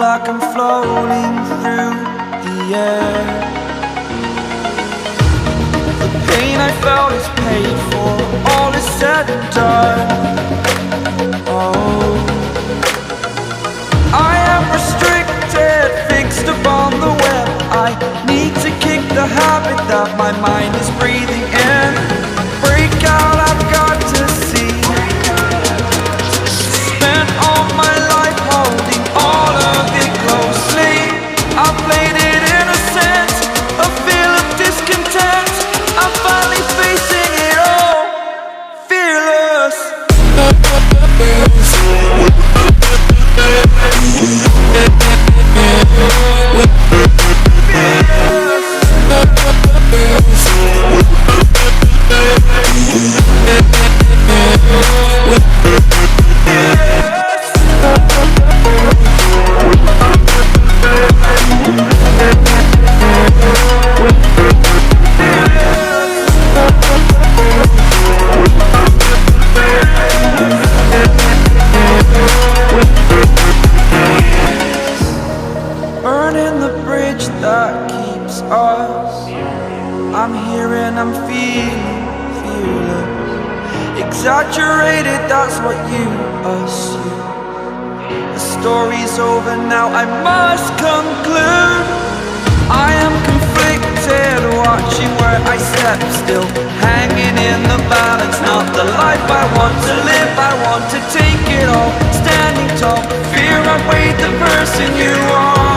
like I'm floating through the air. The pain I felt is paid for, all is said and done. Oh, I am restricted, fixed upon the web. I need to kick the habit that my mind is breathing in. Break out, I've got to see. Spent all my life holding all of it closely. I played it innocent, a feel of discontent. I'm finally facing it all, fearless. Burning the bridge that keeps us. I'm here and I'm feeling fearless. Exaggerated, that's what you assume. The story's over now, I must conclude. I am conflicted, watching where I step still, hanging in the balance. Not the life I want to live, I want to take it all. Standing tall, fear I weighed the person you are.